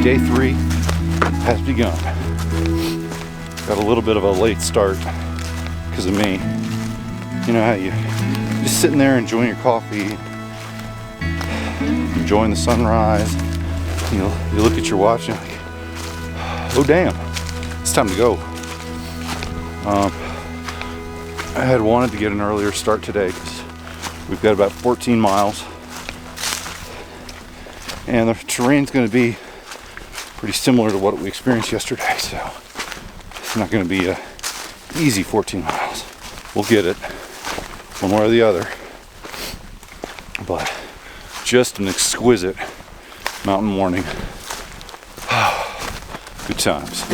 day 3 has begun. Got a little bit of a late start because of me. You know how you just sitting there enjoying your coffee, enjoying the sunrise. You know, you look at your watch and you're like, oh damn, it's time to go. I had wanted to get an earlier start today because we've got about 14 miles and the terrain's going to be pretty similar to what we experienced yesterday, so it's not going to be a easy 14 miles. We'll get it one way or the other, but just an exquisite mountain morning. Good times.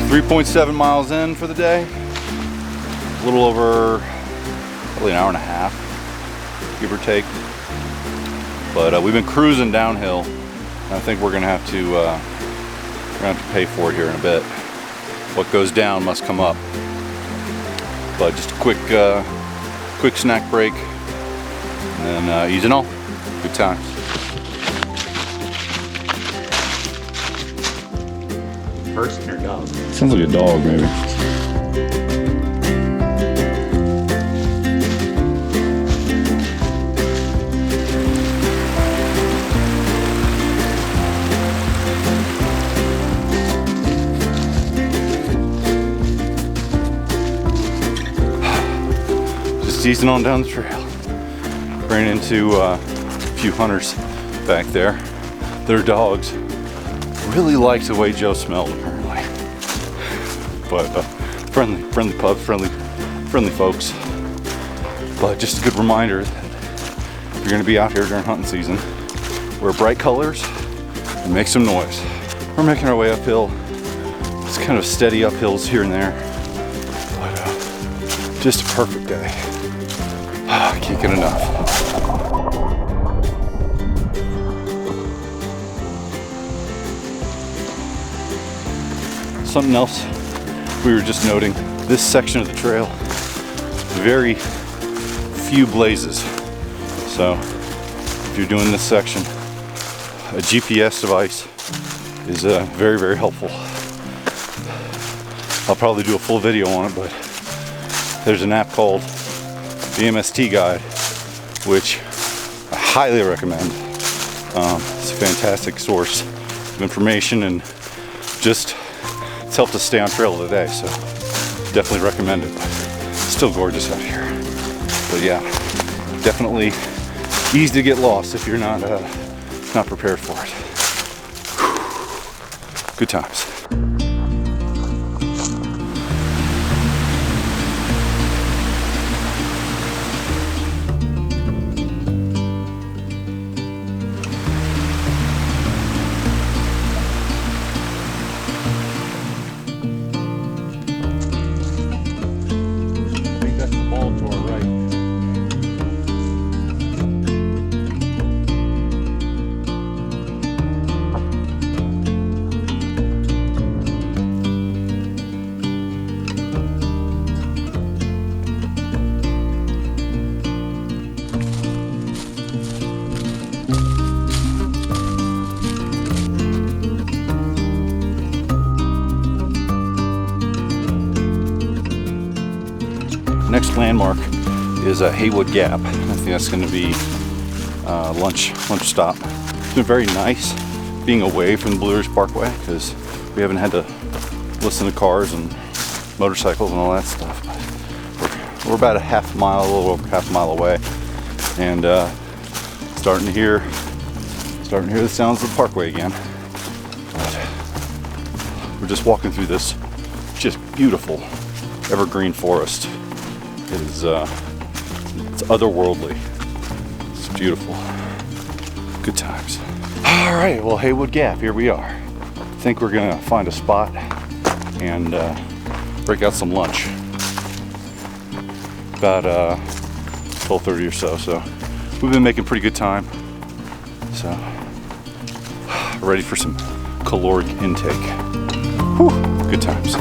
3.7 miles in for the day. A little over probably an hour and a half, give or take. But we've been cruising downhill. And I think we're gonna have to pay for it here in a bit. What goes down must come up. But just a quick snack break, and then easing on. Good times. Person or dog? Sounds like a dog, maybe. Just easing on down the trail. Ran into a few hunters back there. Their dogs really liked the way Joe smelled, apparently. But friendly pups, friendly folks. But just a good reminder that if you're gonna be out here during hunting season, wear bright colors and make some noise. We're making our way uphill. It's kind of steady uphills here and there, but just a perfect day. I can't get enough. Something else we were just noting, this section of the trail, very few blazes. So if you're doing this section, a GPS device is very, very helpful. I'll probably do a full video on it, but there's an app called the MST Guide, which I highly recommend. It's a fantastic source of information and just it's helped us stay on trail today, so definitely recommend it. Still gorgeous out here. But yeah, definitely easy to get lost if you're not prepared for it. Good times. Next landmark is Haywood Gap. I think that's going to be lunch stop. It's been very nice being away from the Blue Ridge Parkway because we haven't had to listen to cars and motorcycles and all that stuff. But we're about a little over half a mile away, and starting to hear the sounds of the parkway again. But we're just walking through this just beautiful evergreen forest. It is it's otherworldly. It's beautiful. Good times. All right, well, Haywood Gap, here we are. I think we're gonna find a spot and break out some lunch. About 12:30 or so. So we've been making pretty good time. So ready for some caloric intake. Whew, good times.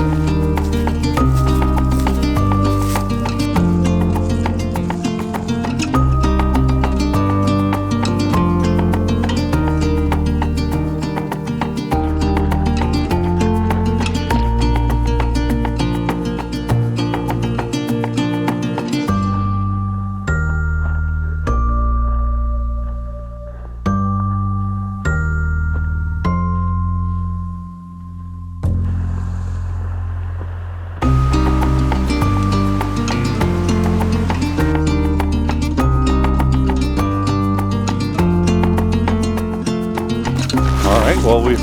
Well, we've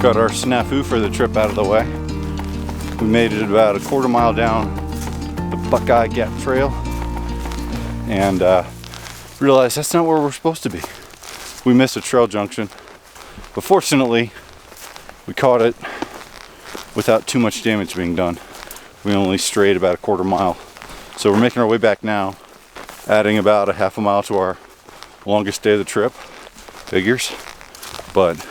got our snafu for the trip out of the way. We made it about a quarter mile down the Buckeye Gap Trail and realized that's not where we're supposed to be. We missed a trail junction, but fortunately we caught it without too much damage being done. We only strayed about a quarter mile. So we're making our way back now, adding about a half a mile to our longest day of the trip. Figures. But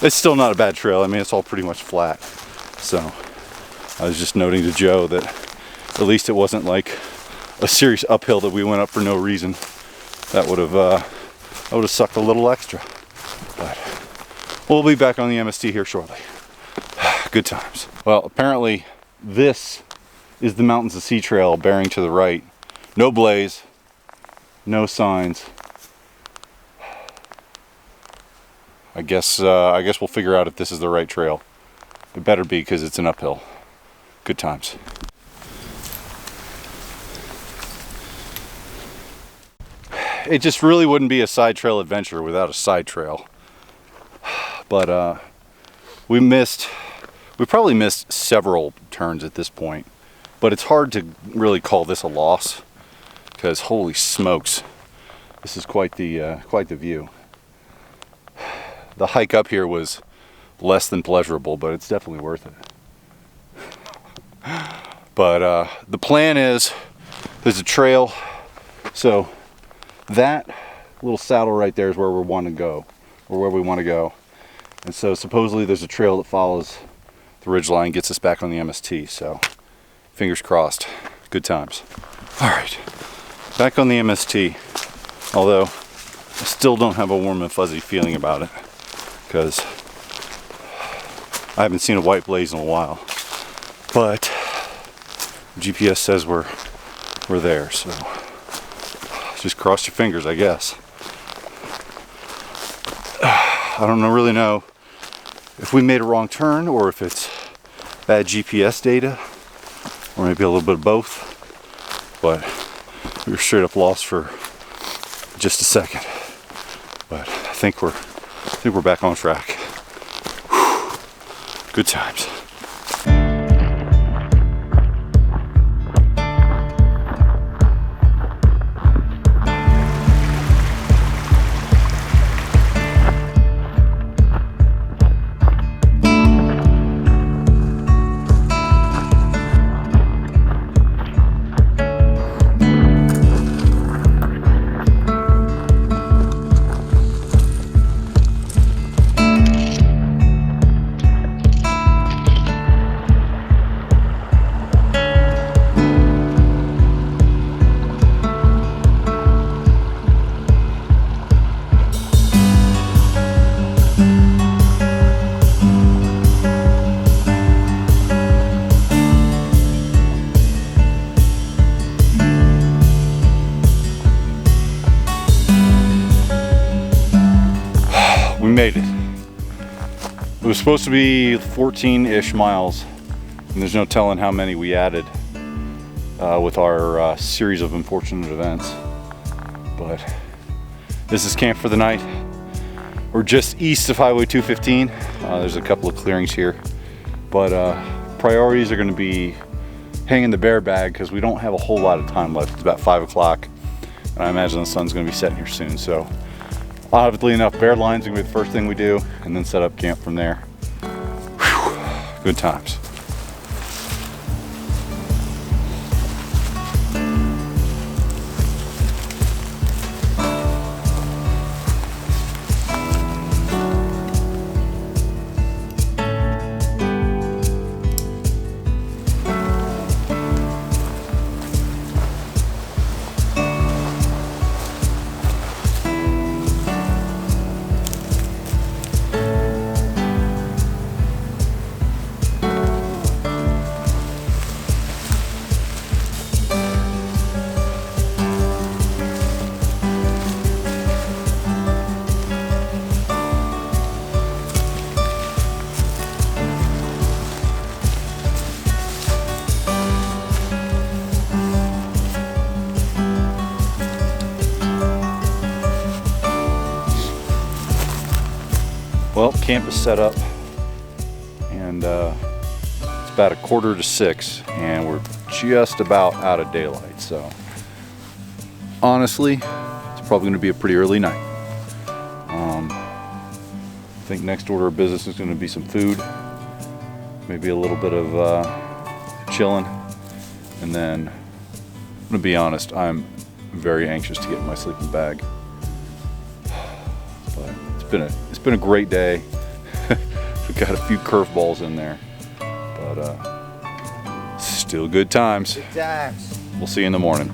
it's still not a bad trail. I mean, it's all pretty much flat. So I was just noting to Joe that at least it wasn't like a serious uphill that we went up for no reason. That would have sucked a little extra. But we'll be back on the MST here shortly. Good times. Well, apparently this is the Mountains to Sea trail bearing to the right. No blaze, no signs. I guess we'll figure out if this is the right trail. It better be, because it's an uphill. Good times. It just really wouldn't be a side trail adventure without a side trail. But we probably missed several turns at this point. But it's hard to really call this a loss, because holy smokes, this is quite the view. The hike up here was less than pleasurable, but it's definitely worth it. But the plan is, there's a trail, so that little saddle right there is where we want to go, or where we want to go. And so supposedly there's a trail that follows the ridgeline, gets us back on the MST, so fingers crossed. Good times. All right, back on the MST, although I still don't have a warm and fuzzy feeling about it, because I haven't seen a white blaze in a while. But GPS says we're there, so just cross your fingers, I guess. I don't really know if we made a wrong turn or if it's bad GPS data, or maybe a little bit of both. But we were straight up lost for just a second. But I think we're back on track. Whew. Good times. We made it. It was supposed to be 14-ish miles And there's no telling how many we added with our series of unfortunate events. But this is camp for the night. We're just east of Highway 215. There's a couple of clearings here, but priorities are going to be hanging the bear bag because we don't have a whole lot of time left. It's about 5 o'clock, and I imagine the sun's going to be setting here soon. So, obviously enough, bear lines are going to be the first thing we do, and then set up camp from there. Whew, good times. Well, camp is set up, and it's about 5:45, and we're just about out of daylight. So, honestly, it's probably going to be a pretty early night. I think next order of business is going to be some food, maybe a little bit of chilling, and then I'm going to be honest, I'm very anxious to get in my sleeping bag. But it's been a great day. We've got a few curveballs in there, but still good times. Good times. We'll see you in the morning.